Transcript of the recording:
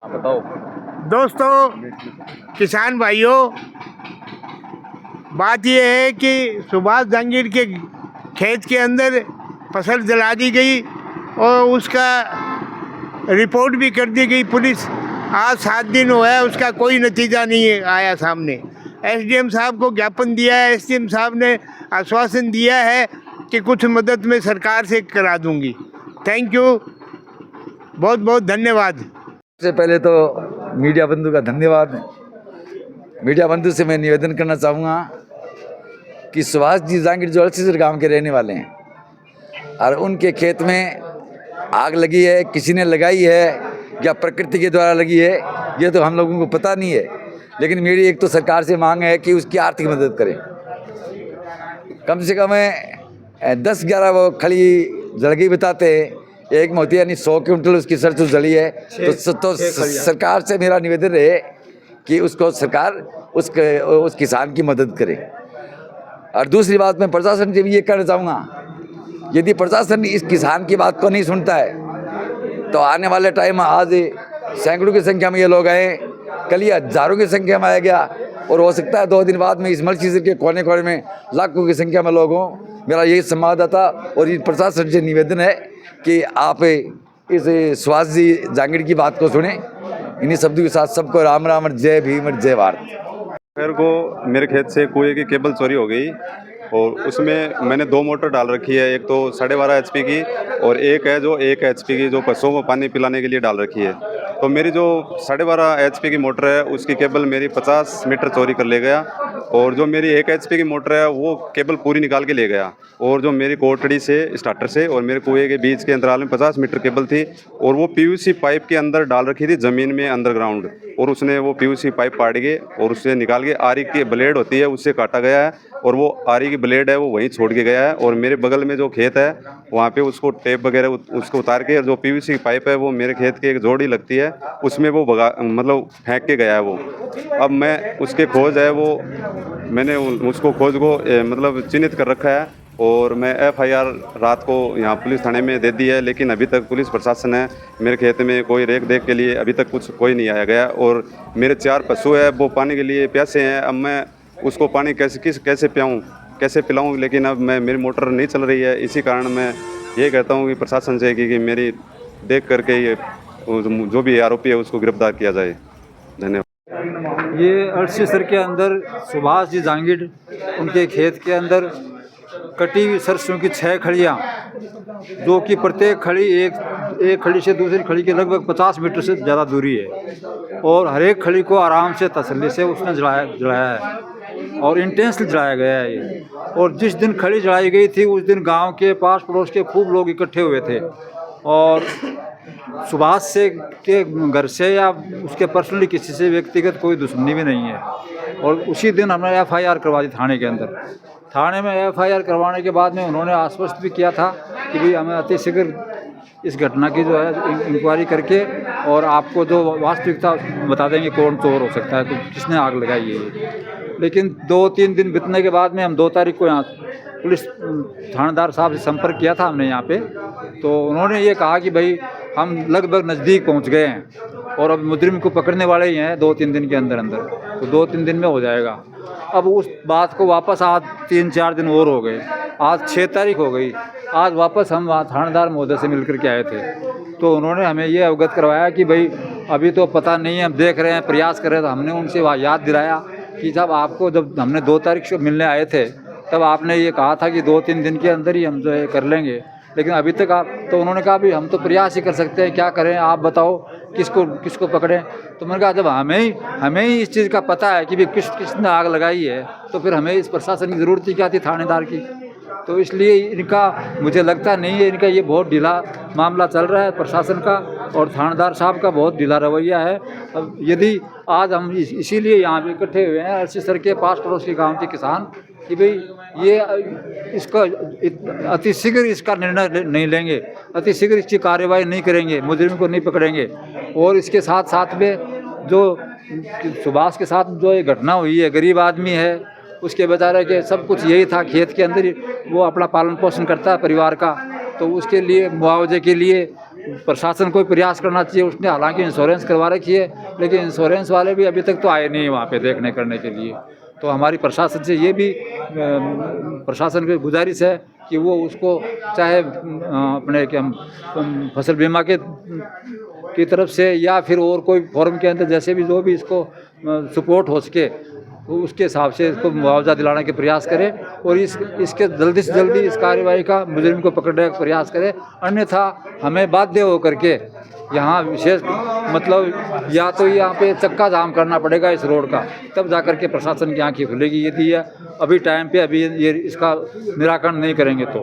बताओ दोस्तों, किसान भाइयों, बात यह है कि सुभाष जहांगीर के खेत के अंदर फसल जला दी गई और उसका रिपोर्ट भी कर दी गई पुलिस। आज 7 दिन हुआ है, उसका कोई नतीजा नहीं आया सामने। एसडीएम साहब को ज्ञापन दिया है, एसडीएम साहब ने आश्वासन दिया है कि कुछ मदद मैं सरकार से करा दूंगी। थैंक यू, बहुत बहुत धन्यवाद। सबसे पहले तो मीडिया बंधु का धन्यवाद। मीडिया बंधु से मैं निवेदन करना चाहूँगा कि सुभाष जी जहांगीर जो अलसीसर गांव के रहने वाले हैं और उनके खेत में आग लगी है, किसी ने लगाई है या प्रकृति के द्वारा लगी है, ये तो हम लोगों को पता नहीं है। लेकिन मेरी एक तो सरकार से मांग है कि उसकी आर्थिक मदद करें। कम से कम 10-11 वो खड़ी जल गई बताते हैं, एक में होती है यानी 100 क्विंटल उसकी सरसों जली है। तो सरकार से मेरा निवेदन है कि उसको सरकार उस किसान की मदद करे। और दूसरी बात मैं प्रशासन से भी ये कहना चाहूँगा, यदि प्रशासन इस किसान की बात को नहीं सुनता है तो आने वाले टाइम में आज सैकड़ों की संख्या में ये लोग आए, कल ही हजारों की संख्या में आया गया और हो सकता है 2 दिन बाद में इस मलसीसर के कोने कोने में लाखों की संख्या में लोग हों। मेरा यही संवाददाता और इस प्रशासन से निवेदन है कि आप इस सुभाष जी जहांगीर की बात को सुने। इन्हीं शब्दों के साथ सबको राम राम और जय भीम और जय भारत। मेरे को मेरे खेत से कुएं की केबल चोरी हो गई और उसमें मैंने 2 मोटर डाल रखी है, एक तो 12.5 HP की और एक है जो 1 HP की जो पशुओं को पानी पिलाने के लिए डाल रखी है। तो मेरी जो 12.5 HP की मोटर है उसकी केबल मेरी 50 मीटर चोरी कर ले गया और जो मेरी 1 HP की मोटर है वो केबल पूरी निकाल के ले गया। और जो मेरी कोटड़ी से स्टार्टर से और मेरे कुएं के बीच के अंतराल में 50 मीटर केबल थी और वो PVC पाइप के अंदर डाल रखी थी ज़मीन में अंडरग्राउंड, और उसने वो PVC पाइप पाड़ के और उससे निकाल के आरी की ब्लेड होती है उससे काटा गया है और वो आरी की ब्लेड है वो वहीं छोड़ के गया है। और मेरे बगल में जो खेत है वहाँ पे उसको टेप वगैरह उसको उतार के जो PVC पाइप है वो मेरे खेत के एक जोड़ी लगती है उसमें वो मतलब फेंक के गया है वो। अब मैं उसके खोज है वो मैंने उसको खोज को मतलब चिन्हित कर रखा है और मैं FIR रात को यहाँ पुलिस थाने में दे दी है। लेकिन अभी तक पुलिस प्रशासन है मेरे खेत में कोई रेख देख के लिए अभी तक कोई नहीं आया गया। और मेरे 4 पशु है वो पानी के लिए प्यासे हैं। अब मैं उसको पानी कैसे पिलाऊँ, लेकिन अब मेरी मोटर नहीं चल रही है। इसी कारण मैं ये कहता हूँ कि प्रशासन से कि मेरी देख करके ये जो भी आरोपी है उसको गिरफ्तार किया जाए। धन्यवाद। ये अलसीसर के अंदर सुभाष जी जहांगीर उनके खेत के अंदर कटी हुई सरसों की 6 खड़ियाँ, जो कि प्रत्येक खड़ी एक खड़ी से दूसरी खड़ी के लगभग 50 मीटर से ज़्यादा दूरी है और हर एक खड़ी को आराम से तसल्ली से उसने जलाया है और इंटेंसली जलाया गया है ये। और जिस दिन खड़ी जलाई गई थी उस दिन गांव के पास पड़ोस के खूब लोग इकट्ठे हुए थे और सुभाष से के घर से या उसके पर्सनली किसी से व्यक्तिगत कोई दुश्मनी भी नहीं है। और उसी दिन हमने FIR करवा दी थाने के अंदर। थाने में FIR करवाने के बाद में उन्होंने आश्वस्त भी किया था कि भाई हमें अतिशीघ्र इस घटना की जो है इंक्वायरी करके और आपको जो वास्तविकता बता देंगे कौन चोर हो सकता है, तो किसने आग लगाई है। लेकिन 2-3 दिन बीतने के बाद में हम 2 तारीख को यहाँ पुलिस थानेदार साहब से संपर्क किया था हमने यहाँ पे, तो उन्होंने ये कहा कि भाई हम लगभग नज़दीक पहुँच गए हैं और अब मुजरिम को पकड़ने वाले ही हैं 2-3 दिन के अंदर, तो 2-3 दिन में हो जाएगा। अब उस बात को वापस आज 3-4 दिन और हो गए, आज 6 तारीख हो गई। आज वापस हम वहाँ थानेदार महोदय से मिल कर के आए थे, तो उन्होंने हमें ये अवगत करवाया कि भाई अभी तो पता नहीं है, हम देख रहे हैं, प्रयास कर रहे हैं। तो हमने उनसे वहाँ याद दिलाया कि जब हमने 2 तारीख को मिलने आए थे तब आपने ये कहा था कि 2-3 दिन के अंदर ही हम जो है कर लेंगे, लेकिन अभी तक तो उन्होंने कहा भी हम तो प्रयास ही कर सकते हैं, क्या करें आप बताओ किसको पकड़ें। तो मैंने कहा जब हमें ही इस चीज़ का पता है कि भी किसने आग लगाई है तो फिर हमें इस प्रशासन की ज़रूरत ही क्या थी, थानेदार की। तो इसलिए इनका मुझे लगता नहीं है, इनका ये बहुत ढीला मामला चल रहा है प्रशासन का और थानेदार साहब का बहुत ढीला रवैया है। अब यदि आज हम इसीलिए यहाँ पे इकट्ठे हुए हैं अलसीसर के पास पड़ोस के गाँव के किसान कि भाई ये इसका अतिशीघ्र इसका निर्णय नहीं लेंगे, अतिशीघ्र इसकी कार्रवाई नहीं करेंगे, मुजरिम को नहीं पकड़ेंगे। और इसके साथ साथ में जो सुभाष के साथ जो ये घटना हुई है, गरीब आदमी है, उसके बेचारे के सब कुछ यही था, खेत के अंदर ही वो अपना पालन पोषण करता है परिवार का, तो उसके लिए मुआवजे के लिए प्रशासन को प्रयास करना चाहिए। उसने हालांकि इंश्योरेंस करवा रखी है, लेकिन इंश्योरेंस वाले भी अभी तक तो आए नहीं वहाँ पे देखने करने के लिए। तो हमारी प्रशासन से ये भी प्रशासन की गुजारिश है कि वो उसको चाहे अपने क्या फसल बीमा की तरफ से या फिर और कोई फॉर्म के अंदर जैसे भी जो भी इसको सपोर्ट हो सके तो उसके हिसाब से इसको मुआवजा दिलाने के प्रयास करें और इसके जल्दी से जल्दी इस कार्यवाही का मुजरिम को पकड़ने का प्रयास करें। अन्यथा हमें बाध्य होकर के यहाँ विशेष मतलब या तो यहाँ पे चक्का जाम करना पड़ेगा इस रोड का, तब जाकर के प्रशासन की आंखें खुलेगी। यदि है अभी टाइम पे अभी ये इसका निराकरण नहीं करेंगे तो